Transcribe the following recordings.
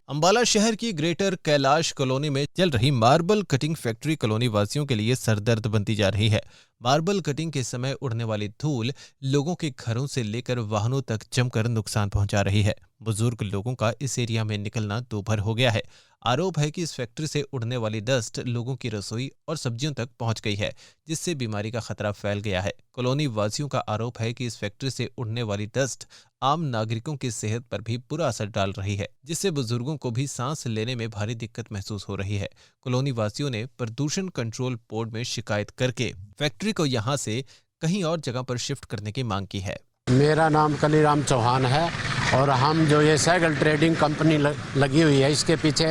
अंबाला शहर की greater Kailash colony में चल रही मार्बल कटिंग फैक्ट्री कॉलोनी वासियों के लिए सरदर्द बनती जा रही है। मार्बल कटिंग के समय उड़ने वाली धूल लोगों के घरों से लेकर वाहनों तक जमकर नुकसान पहुंचा रही है। बुजुर्ग लोगों का इस एरिया में निकलना दोभर हो गया है। आरोप है कि इस फैक्ट्री से उड़ने वाली डस्ट लोगों की रसोई और सब्जियों तक पहुंच गई है, जिससे बीमारी का खतरा फैल गया है। कॉलोनी वासियों का आरोप है कि इस फैक्ट्री से उड़ने वाली डस्ट आम नागरिकों की सेहत पर भी बुरा असर डाल रही है, जिससे बुजुर्गों को भी सांस लेने में भारी दिक्कत महसूस हो रही है। कॉलोनी वासियों ने प्रदूषण कंट्रोल बोर्ड में शिकायत करके फैक्ट्री को यहां से कहीं और जगह पर शिफ्ट करने की मांग की है। मेरा नाम कलीराम चौहान है और हम जो ये साइकिल ट्रेडिंग कंपनी लगी हुई है, इसके पीछे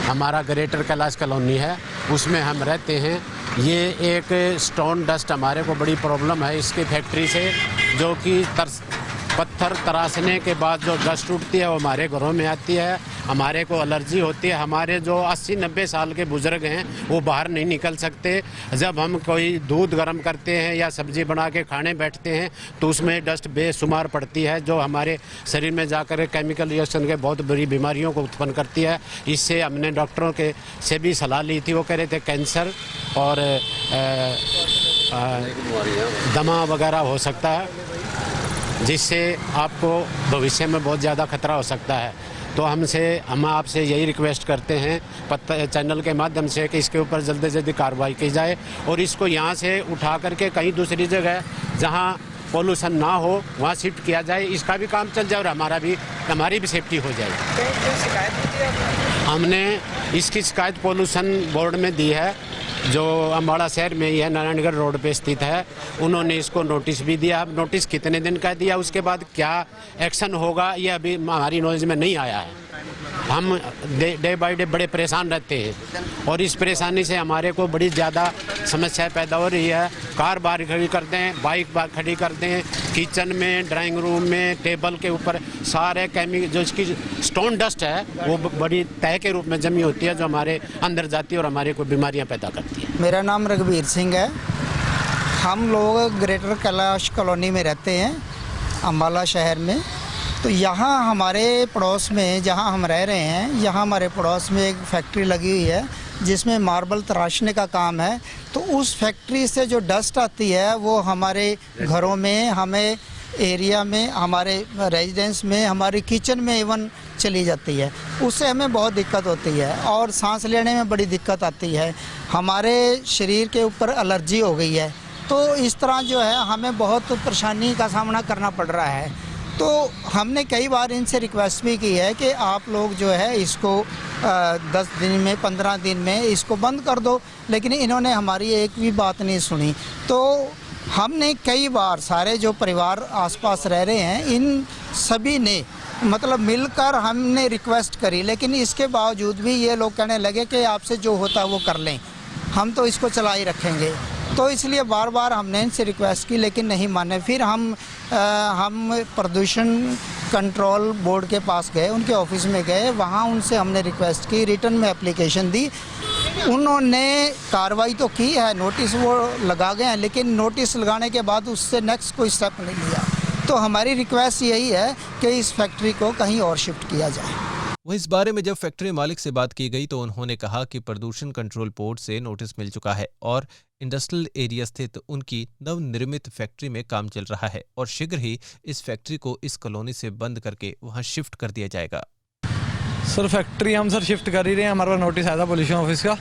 हमारा ग्रेटर कैलाश कॉलोनी है, उसमें हम रहते हैं। ये एक स्टोन डस्ट हमारे को बड़ी प्रॉब्लम है इसकी फैक्ट्री से, जो कि पत्थर तराशने के बाद जो डस्ट उठती है वो हमारे घरों में आती है, हमारे को एलर्जी होती है। हमारे जो 80-90 साल के बुजुर्ग हैं वो बाहर नहीं निकल सकते। जब हम कोई दूध गर्म करते हैं या सब्जी बना के खाने बैठते हैं तो उसमें डस्ट बेशुमार पड़ती है, जो हमारे शरीर में जाकर केमिकल रिएक्शन के बहुत बड़ी बीमारियों को उत्पन्न करती है। इससे हमने डॉक्टरों के से भी सलाह ली थी, वो कह रहे थे कैंसर और दमा वगैरह हो सकता है, जिससे आपको भविष्य में बहुत ज़्यादा खतरा हो सकता है। तो हम आपसे यही रिक्वेस्ट करते हैं चैनल के माध्यम से कि इसके ऊपर जल्दी से जल्दी कार्रवाई की जाए और इसको यहाँ से उठा करके कहीं दूसरी जगह जहाँ पोल्यूशन ना हो वहाँ शिफ्ट किया जाए। इसका भी काम चल जाए और हमारी भी सेफ्टी हो जाए। हमने इसकी शिकायत पोल्यूशन बोर्ड में दी है, जो अम्बाड़ा शहर में ही है, नारायणगढ़ रोड पे स्थित है। उन्होंने इसको नोटिस भी दिया। अब नोटिस कितने दिन का दिया, उसके बाद क्या एक्शन होगा ये अभी हमारी नॉलेज में नहीं आया है। हम डे बाय डे बड़े परेशान रहते हैं और इस परेशानी से हमारे को बड़ी ज़्यादा समस्या पैदा हो रही है। कार बाहर खड़ी करते हैं, बाइक बाहर खड़ी करते हैं, किचन में, ड्राइंग रूम में, टेबल के ऊपर सारे केमिकल जो इसकी स्टोन डस्ट है वो बड़ी तह के रूप में जमी होती है, जो हमारे अंदर जाती है और हमारे को बीमारियां पैदा करती है। मेरा नाम रघुवीर सिंह है। हम लोग ग्रेटर कैलाश कॉलोनी में रहते हैं, अम्बाला शहर में। तो यहाँ हमारे पड़ोस में जहाँ हम रह रहे हैं, यहाँ हमारे पड़ोस में एक फैक्ट्री लगी हुई है जिसमें मार्बल तराशने का काम है। तो उस फैक्ट्री से जो डस्ट आती है वो हमारे घरों में, हमें एरिया में, हमारे रेजिडेंस में, हमारी किचन में इवन चली जाती है। उससे हमें बहुत दिक्कत होती है और सांस लेने में बड़ी दिक्कत आती है। हमारे शरीर के ऊपर एलर्जी हो गई है। तो इस तरह जो है हमें बहुत परेशानी का सामना करना पड़ रहा है। तो हमने कई बार इनसे रिक्वेस्ट भी की है कि आप लोग जो है इसको 10 दिन में, 15 दिन में इसको बंद कर दो, लेकिन इन्होंने हमारी एक भी बात नहीं सुनी। तो हमने कई बार सारे जो परिवार आसपास रह रहे हैं इन सभी ने मतलब मिलकर हमने रिक्वेस्ट करी, लेकिन इसके बावजूद भी ये लोग कहने लगे कि आपसे जो होता है वो कर लें, हम तो इसको चला ही रखेंगे। तो इसलिए बार बार हमने इनसे रिक्वेस्ट की लेकिन नहीं माने। फिर हम प्रदूषण कंट्रोल बोर्ड के पास गए, उनके ऑफिस में गए, वहाँ उनसे हमने रिक्वेस्ट की, रिटर्न में एप्लीकेशन दी। उन्होंने कार्रवाई तो की है, नोटिस वो लगा गए हैं, लेकिन नोटिस लगाने के बाद उससे नेक्स्ट कोई स्टेप नहीं लिया। तो हमारी रिक्वेस्ट यही है कि इस फैक्ट्री को कहीं और शिफ्ट किया जाए। वहीं इस बारे में जब फैक्ट्री मालिक से बात की गई तो उन्होंने कहा कि प्रदूषण कंट्रोल बोर्ड से नोटिस मिल चुका है और इंडस्ट्रियल एरिया स्थित उनकी नवनिर्मित फैक्ट्री में काम चल रहा है और शीघ्र ही इस फैक्ट्री को इस कॉलोनी से बंद करके वहां शिफ्ट कर दिया जाएगा। सर फैक्ट्री हम सर कर ही रहे हैं, हमारे पास नोटिस आया था पोल्यूशन ऑफिस का,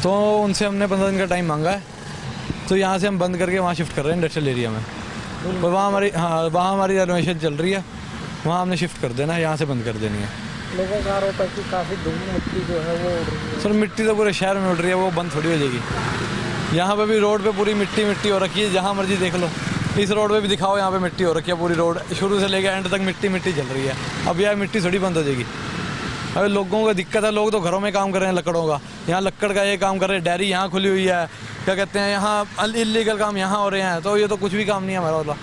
तो उनसे हमने 15 दिन का टाइम मांगा है। तो यहाँ से हम बंद करके वहाँ शिफ्ट कर रहे हैं इंडस्ट्रियल एरिया में। और वहाँ हमारी रेनोवेशन चल रही है, वहाँ हमने शिफ्ट कर देना है, यहाँ से बंद कर देनी है। लोगों का आरोप है कि काफ़ी धूल मिट्टी जो है वो उड़ रही है। सर मिट्टी तो पूरे शहर में उड़ रही है, वो बंद थोड़ी हो जाएगी। यहाँ पे भी रोड पे पूरी मिट्टी हो रखी है, जहाँ मर्जी देख लो। इस रोड पे भी दिखाओ, यहाँ पे मिट्टी हो रखी है, पूरी रोड शुरू से लेकर एंड तक मिट्टी चल रही है। अब यह मिट्टी थोड़ी बंद हो जाएगी। अभी लोगों को दिक्कत है, लोग तो घरों में काम कर रहे हैं लकड़ों का, यहाँ लकड़ का ये काम कर रहे हैं, डेयरी यहाँ खुली हुई है, क्या कहते हैं यहाँ इलीगल काम यहाँ हो रहे हैं। तो ये तो कुछ भी काम नहीं है हमारा वाला।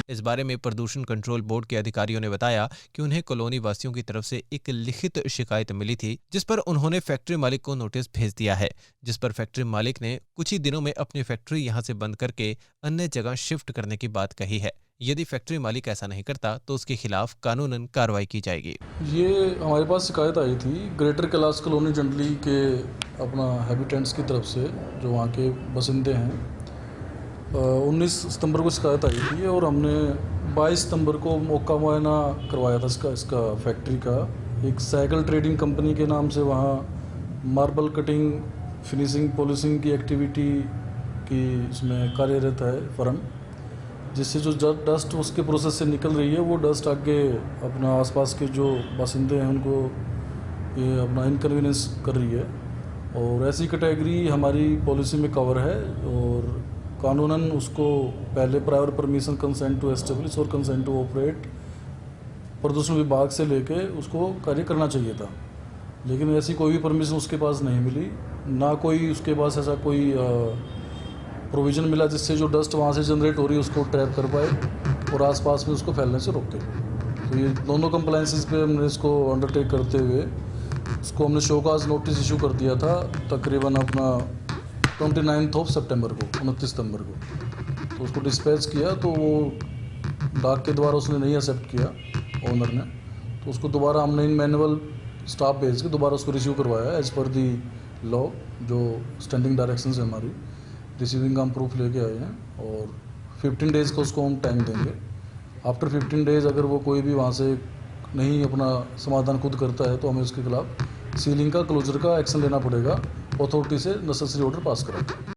इस बारे में प्रदूषण कंट्रोल बोर्ड के अधिकारियों ने बताया कि उन्हें कॉलोनी वासियों की तरफ से एक लिखित शिकायत मिली थी, जिस पर उन्होंने फैक्ट्री मालिक को नोटिस भेज दिया है, जिस पर फैक्ट्री मालिक ने कुछ ही दिनों में अपनी फैक्ट्री यहां से बंद करके अन्य जगह शिफ्ट करने की बात कही है। यदि फैक्ट्री मालिक ऐसा नहीं करता तो उसके खिलाफ कानूनन कार्रवाई की जाएगी। ये हमारे पास शिकायत आई थी ग्रेटर कैलाश कॉलोनी जंडली के अपना हैबिटेंट्स की तरफ से, जो वहाँ के बसिंदे हैं। 19 सितंबर को शिकायत आई थी और हमने 22 सितंबर को मौका मुआयना करवाया था इसका फैक्ट्री का। एक साइकिल ट्रेडिंग कंपनी के नाम से वहाँ मार्बल कटिंग, फिनिशिंग, पॉलिशिंग की एक्टिविटी की इसमें कार्यरत है फर्म, जिससे जो डस्ट उसके प्रोसेस से निकल रही है वो डस्ट आगे अपना आसपास के जो बासिंदे हैं उनको ये अपना इनकन्वीनियंस कर रही है। और ऐसी कैटेगरी हमारी पॉलिसी में कवर है और कानूनन उसको पहले prior permission, consent to establish और कंसेंट टू ऑपरेट प्रदूषण विभाग से लेके उसको कार्य करना चाहिए था, लेकिन ऐसी कोई भी परमिशन उसके पास नहीं मिली, ना कोई उसके पास ऐसा कोई प्रोविज़न मिला जिससे जो डस्ट वहाँ से जनरेट हो रही है उसको ट्रैप कर पाए और आसपास में उसको फैलने से रोके। तो ये दोनों कंप्लाइंसेस पे हमने इसको अंडरटेक करते हुए उसको हमने शोकाज नोटिस इशू कर दिया था तकरीबन अपना 29 सितंबर को, 29 सितंबर को। तो उसको डिस्पैच किया तो वो डाक के द्वारा उसने नहीं एक्सेप्ट किया ओनर ने, तो उसको दोबारा हमने इन मैनुअल स्टाफ भेज के दोबारा उसको रिसीव करवाया एज पर दी लॉ, जो स्टैंडिंग डायरेक्शन है हमारी। रिसीविंग का हम प्रूफ लेके आए हैं और 15 डेज़ का उसको हम टाइम देंगे। आफ्टर 15 डेज़ अगर वो कोई भी वहाँ से नहीं अपना समाधान खुद करता है तो हमें उसके खिलाफ सीलिंग का, क्लोजर का एक्शन लेना पड़ेगा, अथॉरिटी से नेसेसरी ऑर्डर पास करें।